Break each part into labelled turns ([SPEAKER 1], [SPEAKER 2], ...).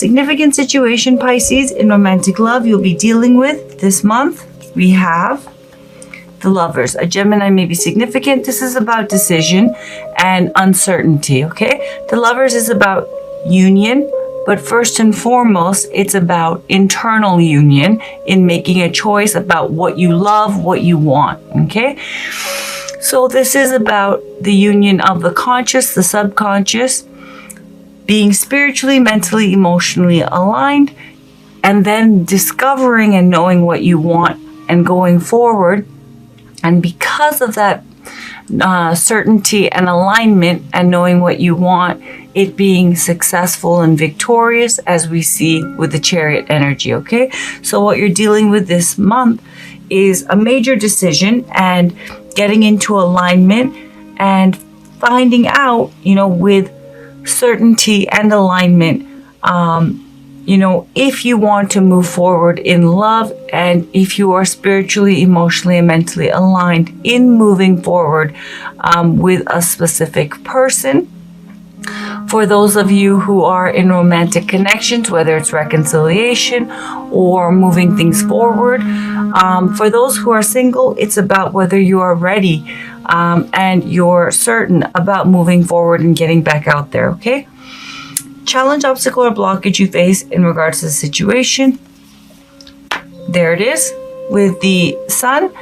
[SPEAKER 1] significant situation, Pisces, in romantic love you'll be dealing with this month. We have the Lovers. A Gemini may be significant. This is about decision and uncertainty, okay? The Lovers is about union, but first and foremost, it's about internal union in making a choice about what you love, what you want, okay? So this is about the union of the conscious, the subconscious, being spiritually, mentally, emotionally aligned, and then discovering and knowing what you want and going forward. And because of that certainty and alignment and knowing what you want, it being successful and victorious, as we see with the Chariot energy, okay? So what you're dealing with this month is a major decision and getting into alignment and finding out, with certainty and alignment, if you want to move forward in love and if you are spiritually, emotionally, and mentally aligned in moving forward with a specific person. For those of you who are in romantic connections, whether it's reconciliation or moving things forward, for those who are single, it's about whether you are ready and you're certain about moving forward and getting back out there, okay? Challenge, obstacle, or blockage you face in regards to the situation. There it is with the Sun.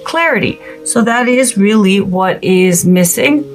[SPEAKER 1] Clarity. So that is really what is missing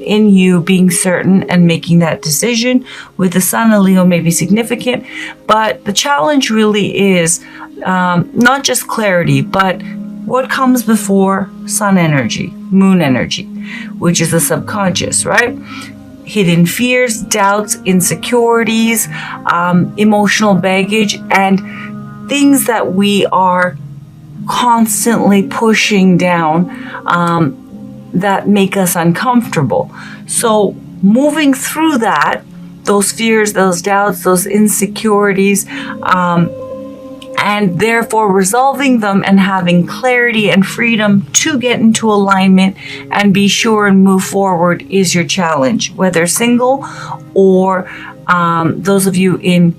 [SPEAKER 1] in you being certain and making that decision. With the Sun, a Leo may be significant, but the challenge really is not just clarity, but what comes before Sun energy, Moon energy, which is the subconscious, right? Hidden fears, doubts, insecurities, emotional baggage, and things that we are constantly pushing down that make us uncomfortable. So moving through that, those fears, those doubts, those insecurities, and therefore resolving them and having clarity and freedom to get into alignment and be sure and move forward is your challenge, whether single or those of you in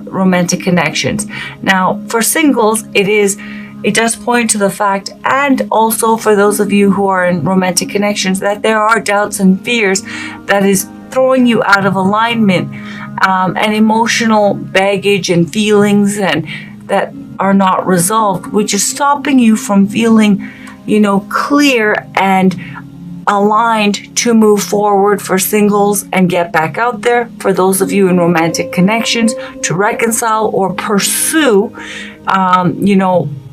[SPEAKER 1] romantic connections. Now, for singles, it does point to the fact, and also for those of you who are in romantic connections, that there are doubts and fears that is throwing you out of alignment, and emotional baggage and feelings and that are not resolved, which is stopping you from feeling, clear and aligned to move forward for singles and get back out there. For those of you in romantic connections, to reconcile or pursue,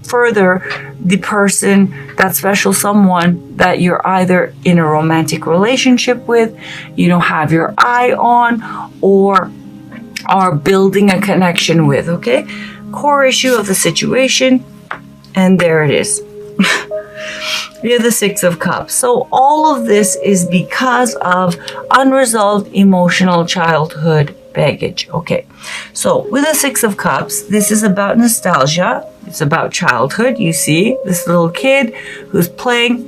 [SPEAKER 1] further the person, that special someone that you're either in a romantic relationship with, have your eye on, or are building a connection with, okay? Core issue of the situation, and there it is. We have the Six of Cups. So all of this is because of unresolved emotional childhood baggage. Okay, so with the Six of Cups, this is about nostalgia. It's about childhood. You see this little kid who's playing,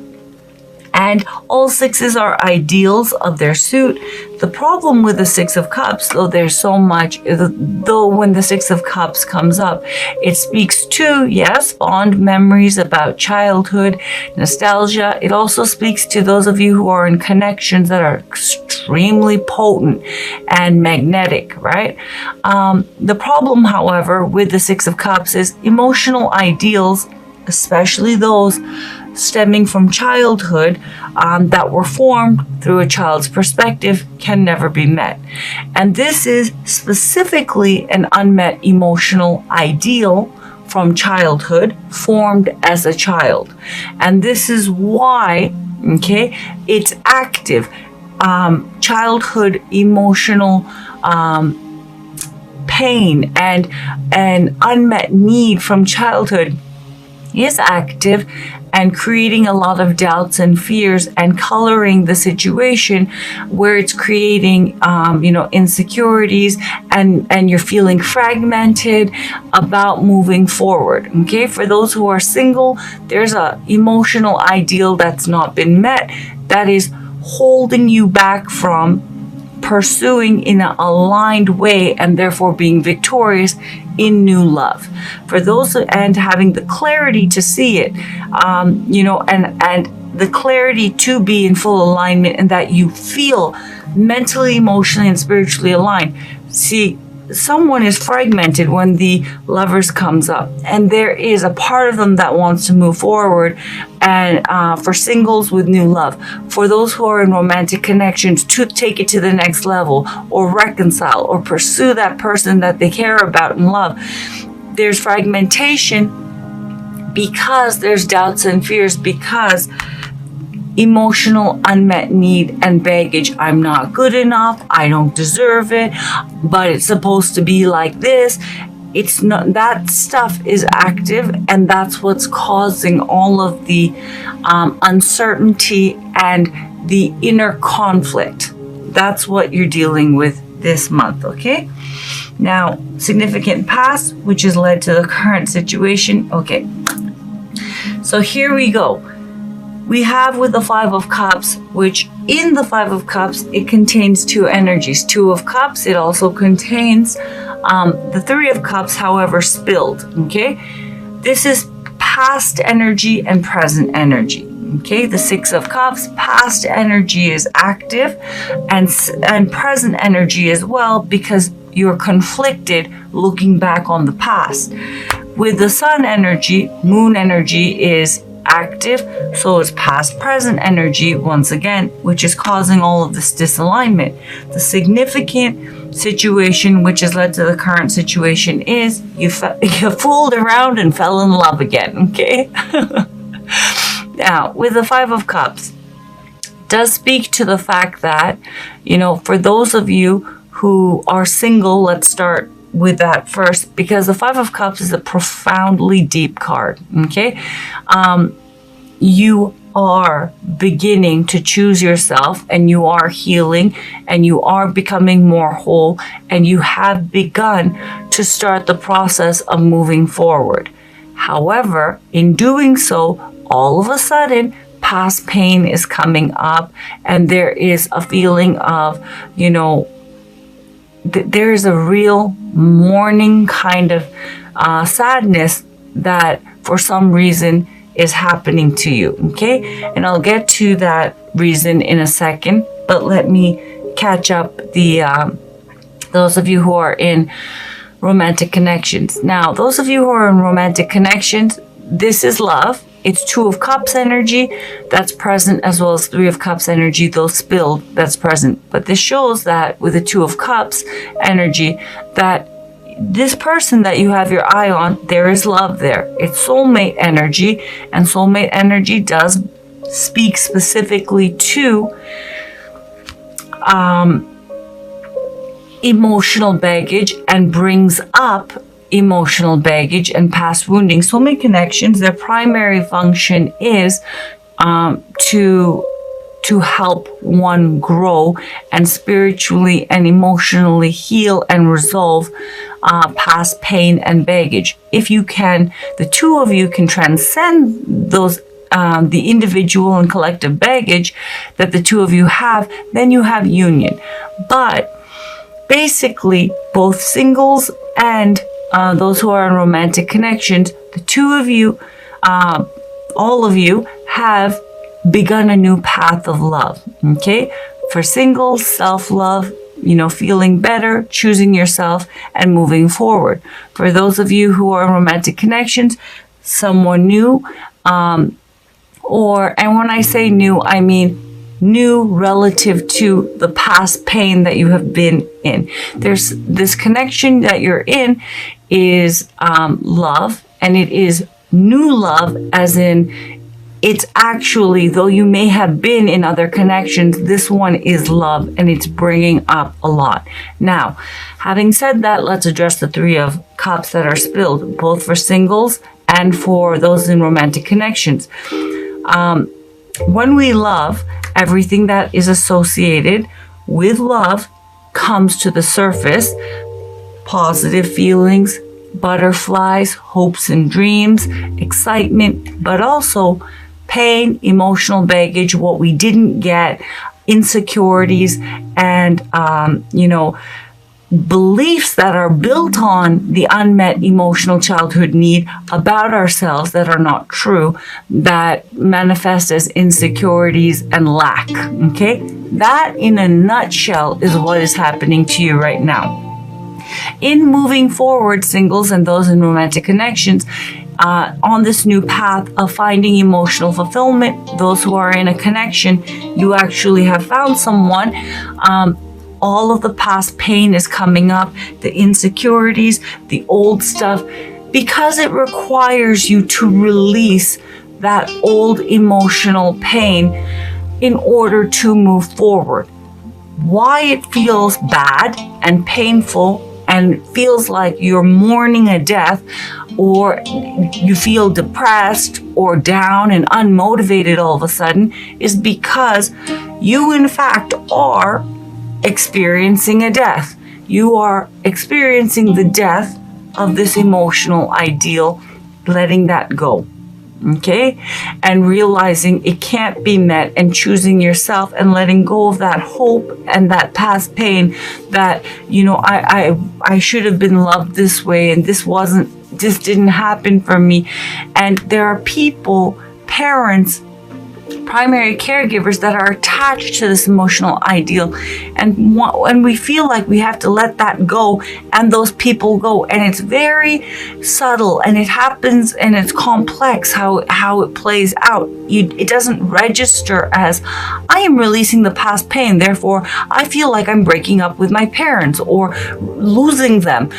[SPEAKER 1] and all sixes are ideals of their suit. The problem with the Six of Cups, though there's so much, though when the Six of Cups comes up, it speaks to, yes, fond memories about childhood, nostalgia. It also speaks to those of you who are in connections that are extremely potent and magnetic, right? The problem, however, with the Six of Cups is emotional ideals, especially those stemming from childhood that were formed through a child's perspective, can never be met. And this is specifically an unmet emotional ideal from childhood, formed as a child. And this is why, okay, it's active. Childhood emotional pain and an unmet need from childhood is active and creating a lot of doubts and fears and coloring the situation where it's creating, insecurities and you're feeling fragmented about moving forward. Okay. For those who are single, there's a emotional ideal that's not been met that is holding you back from pursuing in an aligned way and therefore being victorious in new love. For those, and having the clarity to see it, and the clarity to be in full alignment, and that you feel mentally, emotionally, and spiritually aligned. See, someone is fragmented when the Lovers comes up, and there is a part of them that wants to move forward, and for singles, with new love. For those who are in romantic connections, to take it to the next level, or reconcile, or pursue that person that they care about and love. There's fragmentation because there's doubts and fears, because emotional unmet need and baggage. I'm not good enough. I don't deserve it, but it's supposed to be like this. It's not. That stuff is active, and that's what's causing all of the uncertainty and the inner conflict. That's what you're dealing with this month, okay? Now, significant past, which has led to the current situation. Okay, so here we go. We have with the Five of Cups, which in the Five of Cups, it contains two energies. Two of Cups, it also contains the Three of Cups, however, spilled, okay? This is past energy and present energy, okay? The Six of Cups, past energy is active, and present energy as well, because you're conflicted looking back on the past. With the Sun energy, Moon energy is active, so it's past present energy once again, which is causing all of this disalignment. The significant situation which has led to the current situation is you fooled around and fell in love again, okay? Now, with the Five of Cups, does speak to the fact that, for those of you who are single, let's start with that first, because the Five of Cups is a profoundly deep card, okay? You are beginning to choose yourself, and you are healing, and you are becoming more whole, and you have begun to start the process of moving forward. However, in doing so, all of a sudden, past pain is coming up, and there is a feeling of, there is a real mourning kind of sadness that for some reason is happening to you, okay? And I'll get to that reason in a second, but let me catch up those of you who are in romantic connections. Now, those of you who are in romantic connections, this is love. It's Two of Cups energy that's present, as well as Three of Cups energy, though spilled, that's present. But this shows that with the Two of Cups energy, that this person that you have your eye on, there is love there. It's soulmate energy, and soulmate energy does speak specifically to emotional baggage, and brings up emotional baggage and past wounding. Soulmate connections, their primary function is to help one grow and spiritually and emotionally heal and resolve past pain and baggage. If you can, the two of you can transcend those the individual and collective baggage that the two of you have, then you have union. But basically, both singles and those who are in romantic connections, the two of you, all of you, have begun a new path of love, okay? For singles, self-love, feeling better, choosing yourself, and moving forward. For those of you who are in romantic connections, someone new, and when I say new, I mean new relative to the past pain that you have been in. There's this connection that you're in is love, and it is new love, as in it's actually, though you may have been in other connections, this one is love, and it's bringing up a lot. Now, having said that, let's address the Three of Cups that are spilled, both for singles and for those in romantic connections. When we love, everything that is associated with love comes to the surface. Positive feelings, butterflies, hopes and dreams, excitement, but also pain, emotional baggage, what we didn't get, insecurities, and beliefs that are built on the unmet emotional childhood need about ourselves that are not true, that manifest as insecurities and lack. Okay? That in a nutshell is what is happening to you right now. In moving forward, singles and those in romantic connections, on this new path of finding emotional fulfillment, those who are in a connection, you actually have found someone. All of the past pain is coming up, the insecurities, the old stuff, because it requires you to release that old emotional pain in order to move forward. Why it feels bad and painful and feels like you're mourning a death, or you feel depressed or down and unmotivated all of a sudden, is because you in fact are experiencing a death. You are experiencing the death of this emotional ideal, letting that go. Okay? And realizing it can't be met, and choosing yourself and letting go of that hope and that past pain that, I should have been loved this way, and this didn't happen for me. And there are people, parents, primary caregivers that are attached to this emotional ideal, and we feel like we have to let that go, and those people go, and it's very subtle, and it happens, and it's complex how it plays out. It doesn't register as I am releasing the past pain, therefore I feel like I'm breaking up with my parents or losing them.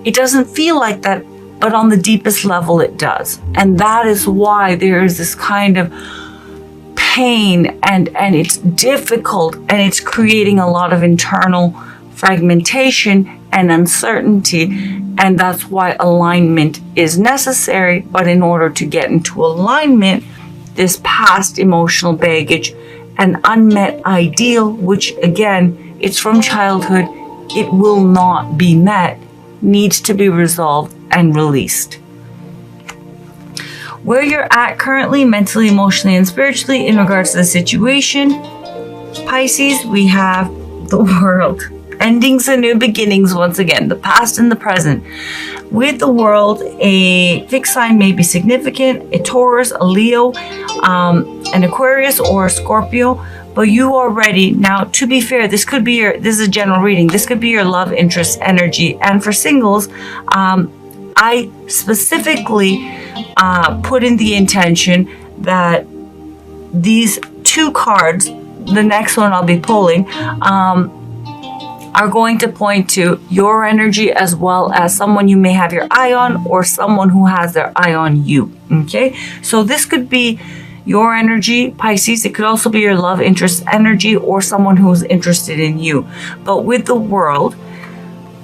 [SPEAKER 1] It doesn't feel like that, but on the deepest level it does. And that is why there is this kind of pain, and it's difficult, and it's creating a lot of internal fragmentation and uncertainty, and that's why alignment is necessary. But in order to get into alignment, this past emotional baggage and unmet ideal, which again, it's from childhood, it will not be met, needs to be resolved and released. Where you're at currently, mentally, emotionally, and spiritually in regards to the situation, Pisces, we have the World. Endings and new beginnings once again, the past and the present. With the World, a fixed sign may be significant, a Taurus, a Leo, an Aquarius, or a Scorpio, but you are ready. Now, to be fair, this is a general reading. This could be your love interest energy. And for singles, I specifically put in the intention that these two cards, the next one I'll be pulling, are going to point to your energy as well as someone you may have your eye on, or someone who has their eye on you. Okay, so this could be your energy, Pisces. It could also be your love interest energy, or someone who's interested in you. But with the World,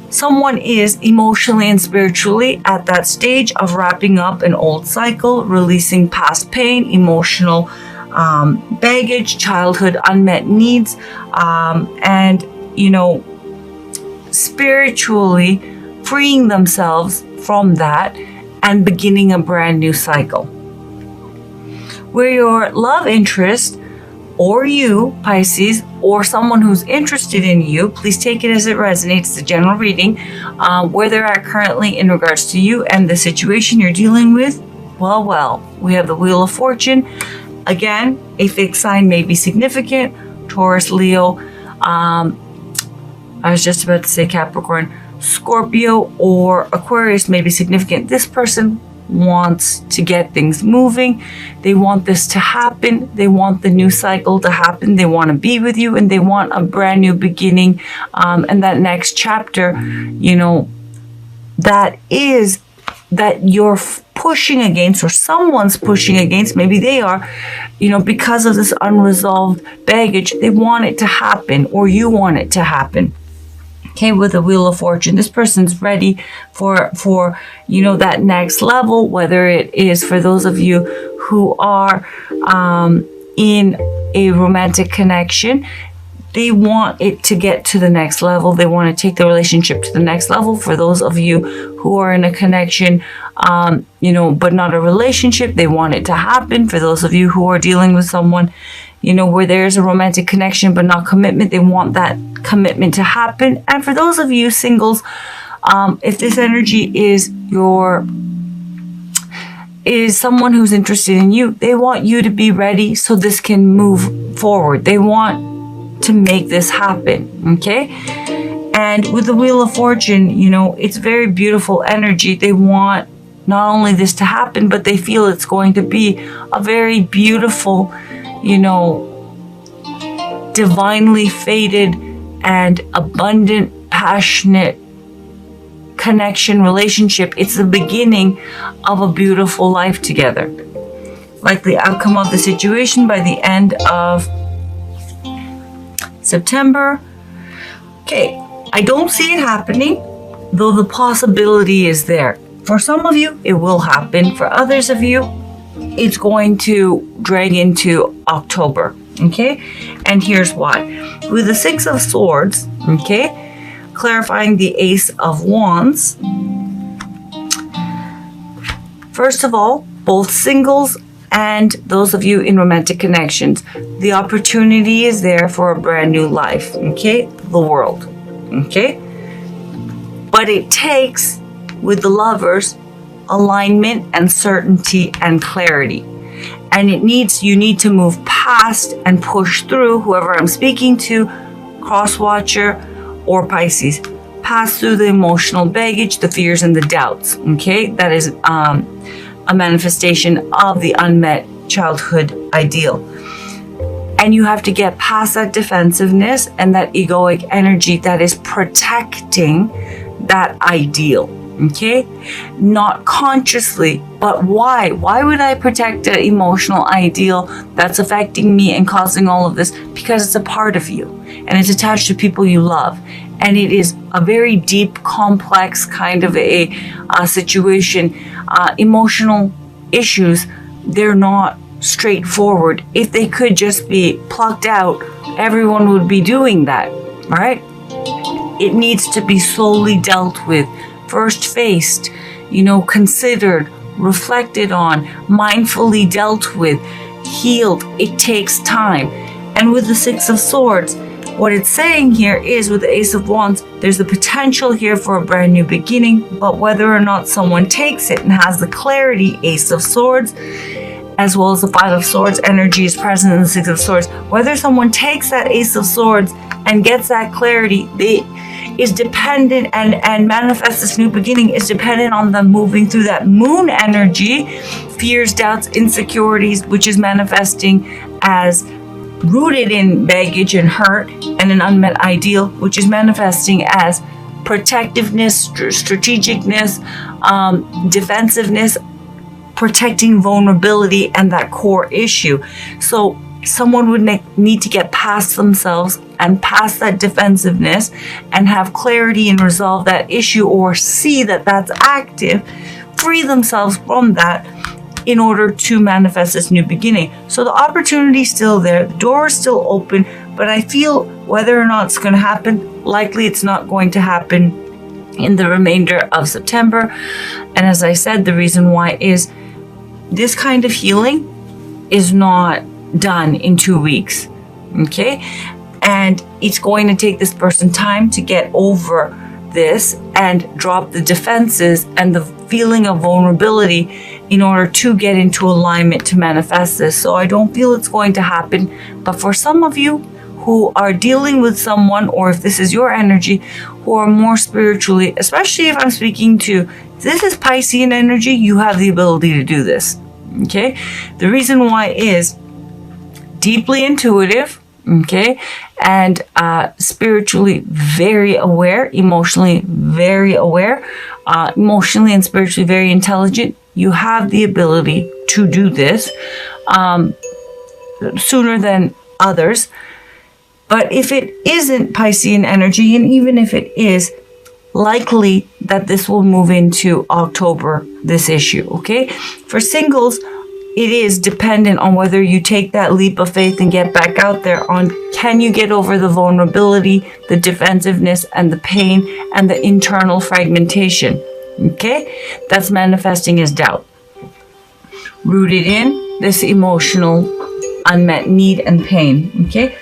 [SPEAKER 1] someone is emotionally and spiritually at that stage of wrapping up an old cycle, releasing past pain, emotional baggage, childhood unmet needs, and spiritually freeing themselves from that and beginning a brand new cycle. Where your love interest, or you, Pisces, or someone who's interested in you, please take it as it resonates. It's a general reading. Where they're at currently in regards to you and the situation you're dealing with, well, we have the Wheel of Fortune. Again, a fixed sign may be significant. Taurus, Leo, I was just about to say Capricorn, Scorpio, or Aquarius may be significant. This person wants to get things moving. They want this to happen. They want the new cycle to happen. They want to be with you, and they want a brand new beginning. And that next chapter, that is that you're pushing against, or someone's pushing against, maybe they are, because of this unresolved baggage. They want it to happen, or you want it to happen. Okay, with the Wheel of Fortune, this person's ready for that next level, whether it is for those of you who are in a romantic connection. They want it to get to the next level. They want to take the relationship to the next level. For those of you who are in a connection, but not a relationship, they want it to happen. For those of you who are dealing with someone where there's a romantic connection but not commitment. They want that commitment to happen. And for those of you singles, if this energy is someone who's interested in you, they want you to be ready so this can move forward. They want to make this happen, okay? And with the Wheel of Fortune, it's very beautiful energy. They want not only this to happen, but they feel it's going to be a very beautiful, divinely fated and abundant, passionate connection, relationship. It's the beginning of a beautiful life together. Like the outcome of the situation by the end of September. Okay, I don't see it happening, though the possibility is there. For some of you, it will happen. For others of you, it's going to drag into October, okay? And here's why. With the Six of Swords, okay, clarifying the Ace of Wands. First of all, both singles and those of you in romantic connections, the opportunity is there for a brand new life, okay? The world, okay? But it takes, with the Lovers, alignment and certainty and clarity. And you need to move past and push through whoever I'm speaking to, Crosswatcher or Pisces. Pass through the emotional baggage, the fears and the doubts, okay? That is a manifestation of the unmet childhood ideal. And you have to get past that defensiveness and that egoic energy that is protecting that ideal, okay? Not consciously, but why? Why would I protect an emotional ideal that's affecting me and causing all of this? Because it's a part of you and it's attached to people you love. And it is a very deep, complex kind of a situation. Emotional issues, they're not straightforward. If they could just be plucked out, everyone would be doing that, right? It needs to be slowly dealt with, first faced, considered, reflected on, mindfully dealt with, healed. It takes time. And with the Six of Swords, what it's saying here is, with the Ace of Wands, there's the potential here for a brand new beginning, but whether or not someone takes it and has the clarity, Ace of Swords, as well as the Five of Swords energy is present in the Six of Swords, whether someone takes that Ace of Swords and gets that clarity, is dependent and manifests this new beginning is dependent on them moving through that Moon energy, fears, doubts, insecurities, which is manifesting as rooted in baggage and hurt and an unmet ideal, which is manifesting as protectiveness, strategicness, defensiveness, protecting vulnerability and that core issue. So someone would need to get past themselves and past that defensiveness and have clarity and resolve that issue, or see that that's active, free themselves from that in order to manifest this new beginning. So the opportunity is still there, the door is still open, but I feel whether or not it's going to happen, likely it's not going to happen in the remainder of September. And as I said, the reason why is this kind of healing is not done in 2 weeks, okay? And it's going to take this person time to get over this and drop the defenses and the feeling of vulnerability in order to get into alignment to manifest this. So I don't feel it's going to happen. But for some of you who are dealing with someone, or if this is your energy, who are more spiritually, especially if I'm speaking to, this is Piscean energy, you have the ability to do this, okay? The reason why is deeply intuitive, okay, and spiritually very aware, emotionally very aware, emotionally and spiritually very intelligent. You have the ability to do this sooner than others. But if it isn't Piscean energy, and even if it is, likely that this will move into October, this issue, okay? For singles, it is dependent on whether you take that leap of faith and get back out there on, can you get over the vulnerability, the defensiveness, and the pain, and the internal fragmentation, okay? That's manifesting as doubt. Rooted in this emotional unmet need and pain. Okay,